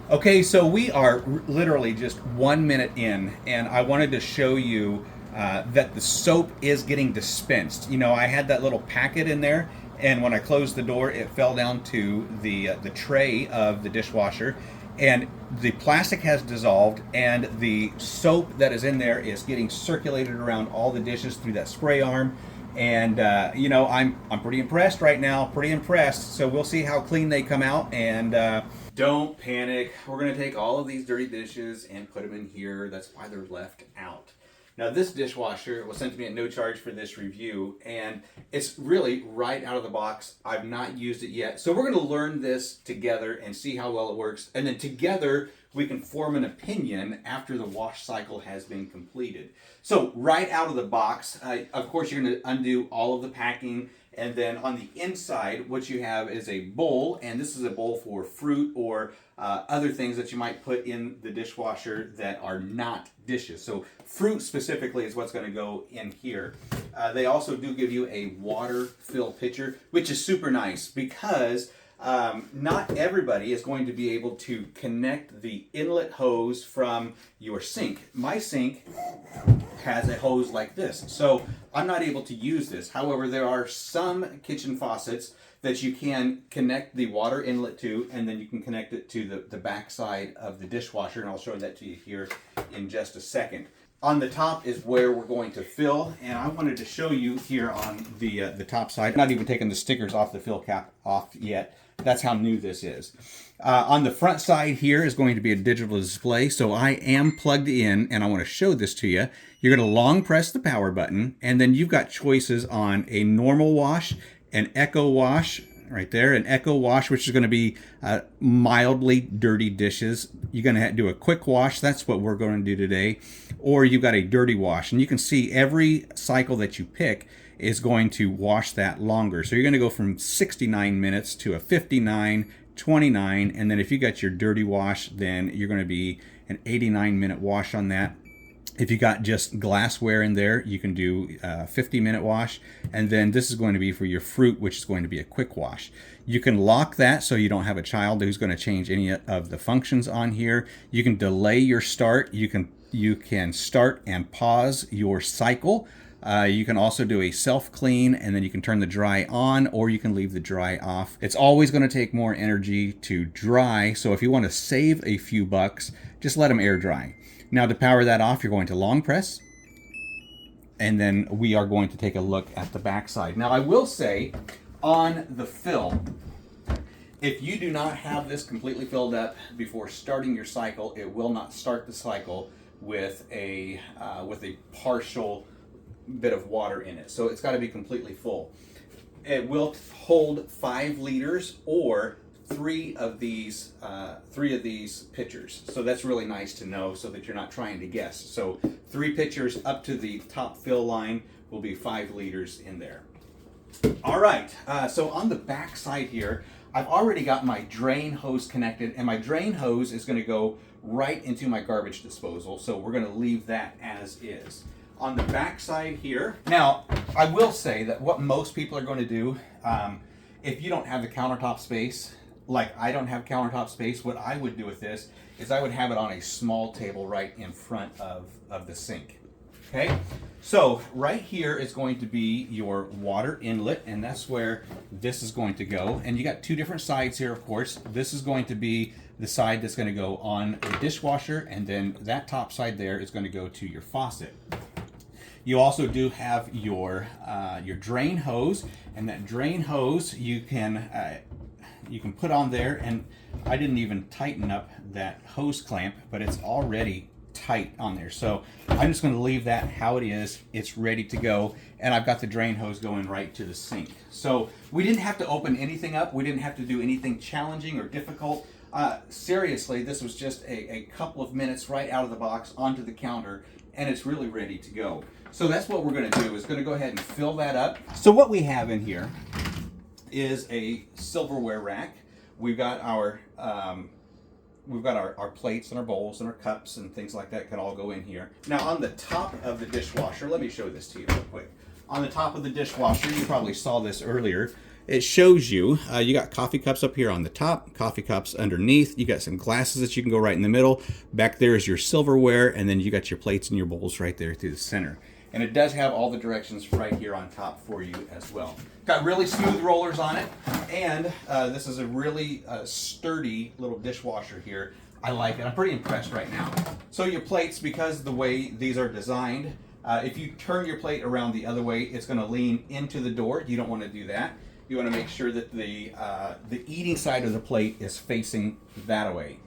Okay, so we are literally just 1 minute in, and I wanted to show you that the soap is getting dispensed. You know, I had that little packet in there, and when I closed the door, it fell down to the tray of the dishwasher, and the plastic has dissolved, and the soap that is in there is getting circulated around all the dishes through that spray arm. And you know, I'm pretty impressed right now. Pretty impressed. So we'll see how clean they come out. And don't panic. We're gonna take all of these dirty dishes and put them in here. That's why they're left out. Now this dishwasher was sent to me at no charge for this review, and it's really right out of the box. I've not used it yet. So we're gonna learn this together and see how well it works. And then together we can form an opinion after the wash cycle has been completed. So right out of the box, of course you're gonna undo all of the packing, and then on the inside, what you have is a bowl, and this is a bowl for fruit or other things that you might put in the dishwasher that are not dishes. So fruit specifically is what's going to go in here. They also do give you a water fill pitcher, which is super nice because not everybody is going to be able to connect the inlet hose from your sink. My sink has a hose like this, so I'm not able to use this. However, there are some kitchen faucets that you can connect the water inlet to, and then you can connect it to the back side of the dishwasher, and I'll show that to you here in just a second. On the top is where we're going to fill, and I wanted to show you here on the top side. I'm not even taking the stickers off the fill cap off yet. That's how new this is. On the front side here is going to be a digital display, so I am plugged in, and I want to show this to you. You're going to long press the power button, and then you've got choices on a normal wash, an echo wash, right there, an echo wash, which is going to be mildly dirty dishes. You're going to do a quick wash. That's what we're going to do today. Or you've got a dirty wash, and you can see every cycle that you pick is going to wash that longer. So you're going to go from 69 minutes to a 59, 29, and then if you got your dirty wash, then you're going to be an 89-minute wash on that. If you got just glassware in there, you can do a 50-minute wash. And then this is going to be for your fruit, which is going to be a quick wash. You can lock that so you don't have a child who's going to change any of the functions on here. You can delay your start. You can start and pause your cycle. You can also do a self-clean, and then you can turn the dry on, or you can leave the dry off. It's always going to take more energy to dry, so if you want to save a few bucks, just let them air dry. Now to power that off, you're going to long press, and then we are going to take a look at the back side. Now I will say, on the fill, if you do not have this completely filled up before starting your cycle, it will not start the cycle with a partial bit of water in it. So it's got to be completely full. It will hold 5 liters or three of these pitchers. So that's really nice to know so that you're not trying to guess. So 3 pitchers up to the top fill line will be 5 liters in there. All right, so on the back side here, I've already got my drain hose connected, and my drain hose is going to go right into my garbage disposal. So we're going to leave that as is. On the back side here, now I will say that what most people are going to do, if you don't have the countertop space, like I don't have countertop space, what I would do with this is I would have it on a small table right in front of the sink. Okay, so right here is going to be your water inlet, and that's where this is going to go. And you got 2 different sides here, of course. This is going to be the side that's going to go on the dishwasher, and then that top side there is going to go to your faucet. You also do have your drain hose, and that drain hose you can put on there. And I didn't even tighten up that hose clamp, but it's already tight on there. So I'm just going to leave that how it is. It's ready to go, and I've got the drain hose going right to the sink. So we didn't have to open anything up. We didn't have to do anything challenging or difficult. Seriously, this was just a couple of minutes right out of the box onto the counter, and it's really ready to go. So that's what we're going to do, is going to go ahead and fill that up. So what we have in here is a silverware rack. We've got our plates and our bowls and our cups and things like that can all go in here. Now on the top of the dishwasher, let me show this to you real quick. On the top of the dishwasher, you probably saw this earlier, it shows you, you got coffee cups up here on the top, coffee cups underneath, you got some glasses that you can go right in the middle. Back there is your silverware, and then you got your plates and your bowls right there through the center. And it does have all the directions right here on top for you as well. Got really smooth rollers on it, and this is a really sturdy little dishwasher here. I like it. I'm pretty impressed right now. So your plates, because of the way these are designed, if you turn your plate around the other way, it's going to lean into the door. You don't want to do that. You want to make sure that the eating side of the plate is facing that way.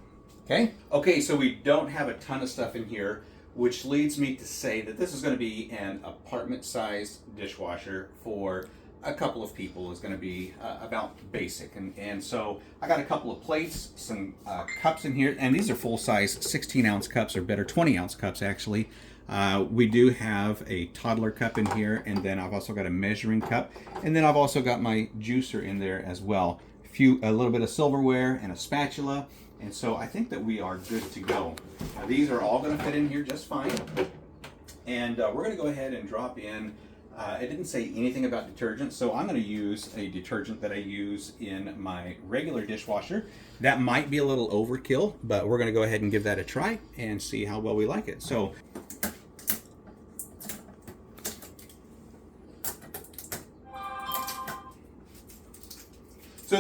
Okay? Okay, so we don't have a ton of stuff in here, which leads me to say that this is going to be an apartment-sized dishwasher for a couple of people. Is going to be about basic. And so I got a couple of plates, some cups in here, and these are full-size 16-ounce cups, or better, 20-ounce cups actually. We do have a toddler cup in here, and then I've also got a measuring cup, and then I've also got my juicer in there as well. A little bit of silverware and a spatula, and so I think that we are good to go. These are all going to fit in here just fine, and we're going to go ahead and drop in. It didn't say anything about detergent, so I'm going to use a detergent that I use in my regular dishwasher. That might be a little overkill, but we're going to go ahead and give that a try and see how well we like it. So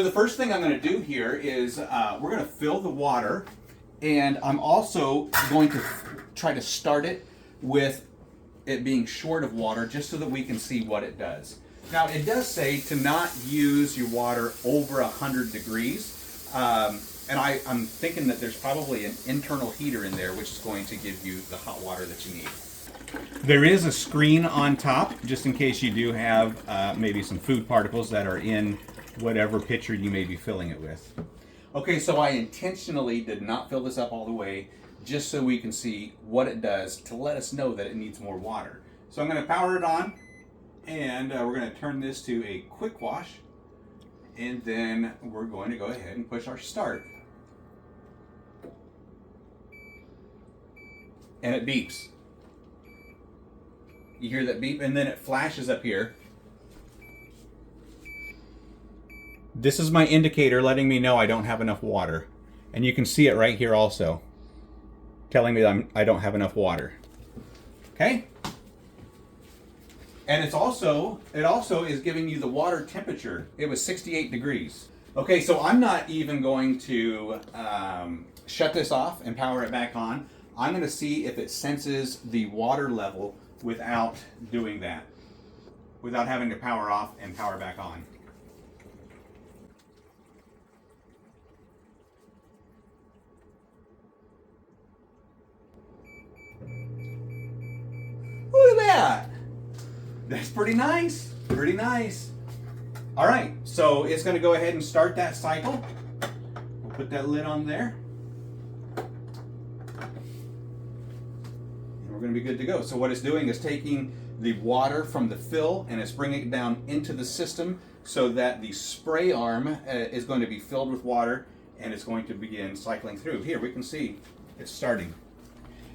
the first thing I'm going to do here is we're going to fill the water, and I'm also going to try to start it with it being short of water, just so that we can see what it does. Now, it does say to not use your water over 100 degrees, and I'm thinking that there's probably an internal heater in there which is going to give you the hot water that you need. There is a screen on top, just in case you do have maybe some food particles that are in whatever pitcher you may be filling it with. Okay, so I intentionally did not fill this up all the way, just so we can see what it does to let us know that it needs more water. So I'm going to power it on, and we're going to turn this to a quick wash, and then we're going to go ahead and push our start. And it beeps. You hear that beep, and then it flashes up here. This is my indicator letting me know I don't have enough water. And you can see it right here also, telling me that I don't have enough water. Okay? And it also is giving you the water temperature. It was 68 degrees. Okay, so I'm not even going to shut this off and power it back on. I'm going to see if it senses the water level without doing that, without having to power off and power back on. Look at that. That's pretty nice. Pretty nice. All right, so it's going to go ahead and start that cycle. We'll put that lid on there. And we're going to be good to go. So what it's doing is taking the water from the fill and it's bringing it down into the system so that the spray arm is going to be filled with water, and it's going to begin cycling through. Here, we can see it's starting.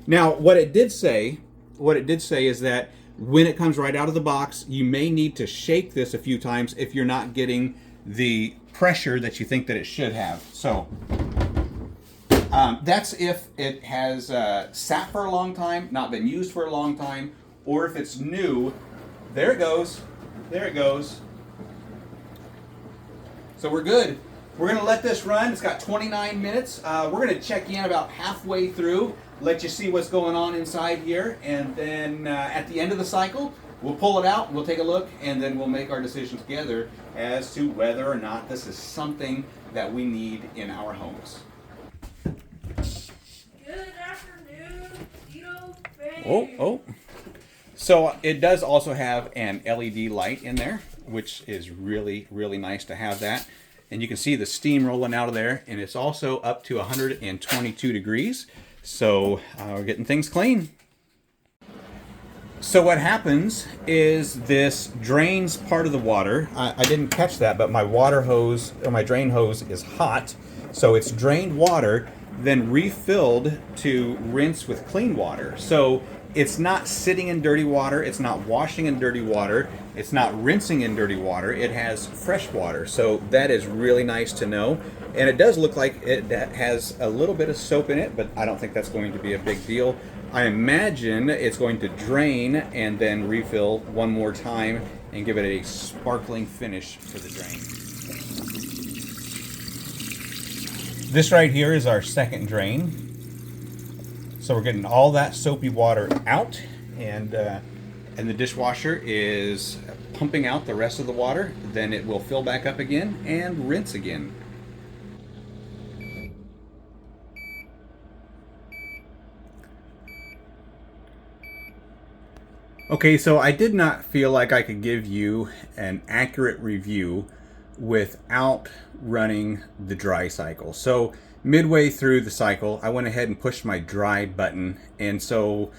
Now, what it did say is that when it comes right out of the box, you may need to shake this a few times if you're not getting the pressure that you think that it should have. So that's if it has sat for a long time, not been used for a long time, or if it's new. There it goes. There it goes. So we're good. We're going to let this run. It's got 29 minutes. We're going to check in about halfway through, let you see what's going on inside here, and then at the end of the cycle, we'll pull it out, we'll take a look, and then we'll make our decision together as to whether or not this is something that we need in our homes. Good afternoon, Tito Bay. Oh. So it does also have an LED light in there, which is really, really nice to have that. And you can see the steam rolling out of there, and it's also up to 122 degrees. So we're getting things clean. So what happens is this drains part of the water. I didn't catch that, but my water hose, or my drain hose, is hot. So it's drained water, then refilled to rinse with clean water. So it's not sitting in dirty water, it's not washing in dirty water, it's not rinsing in dirty water, it has fresh water. So that is really nice to know. And it does look like it has a little bit of soap in it, but I don't think that's going to be a big deal. I imagine it's going to drain and then refill one more time and give it a sparkling finish for the drain. This right here is our second drain. So we're getting all that soapy water out, and the dishwasher is pumping out the rest of the water. Then it will fill back up again and rinse again. Okay, so I did not feel like I could give you an accurate review without running the dry cycle. So midway through the cycle, I went ahead and pushed my dry button, and so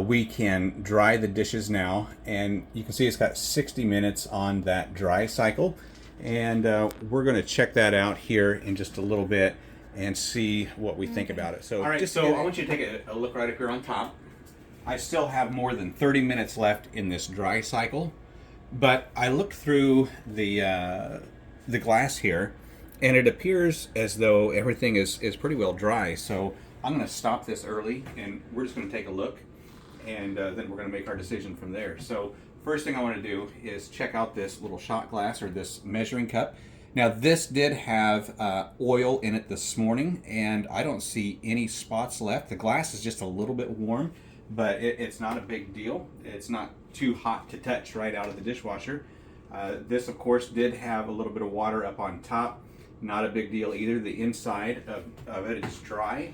we can dry the dishes now. And you can see it's got 60 minutes on that dry cycle, and we're going to check that out here in just a little bit and see what we think about it. So, all right, so I want you to take a look right up here on top. I still have more than 30 minutes left in this dry cycle, but I looked through the glass here, and it appears as though everything is pretty well dry. So I'm going to stop this early, and we're just going to take a look, and then we're going to make our decision from there. So first thing I want to do is check out this little shot glass, or this measuring cup. Now this did have oil in it this morning, and I don't see any spots left. The glass is just a little bit warm, but it's not a big deal. It's not too hot to touch right out of the dishwasher. This, of course, did have a little bit of water up on top. Not a big deal either. The inside of it is dry.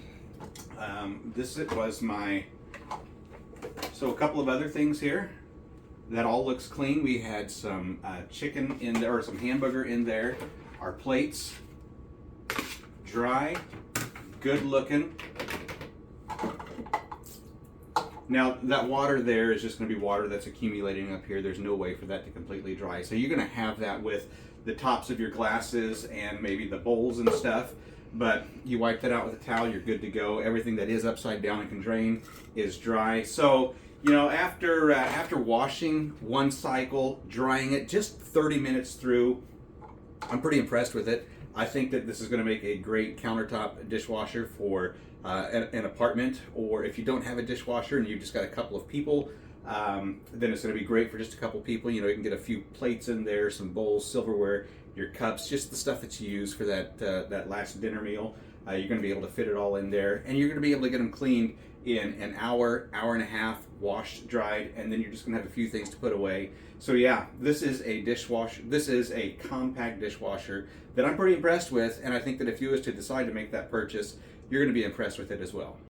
So a couple of other things here. That all looks clean. We had some chicken in there, or some hamburger in there. Our plates, dry, good looking. Now that water there is just going to be water that's accumulating up here. There's no way for that to completely dry. So you're going to have that with the tops of your glasses and maybe the bowls and stuff. But you wipe that out with a towel, you're good to go. Everything that is upside down and can drain is dry. So, you know, after washing one cycle, drying it just 30 minutes through, I'm pretty impressed with it. I think that this is going to make a great countertop dishwasher for an apartment, or if you don't have a dishwasher and you've just got a couple of people, then it's going to be great for just a couple people. You know, you can get a few plates in there, some bowls, silverware, your cups, just the stuff that you use for that last dinner meal. You're going to be able to fit it all in there, and you're going to be able to get them cleaned in an hour, hour and a half, washed, dried, and then you're just going to have a few things to put away. So yeah, this is a dishwasher. This is a compact dishwasher that I'm pretty impressed with, and I think that if you was to decide to make that purchase, you're going to be impressed with it as well.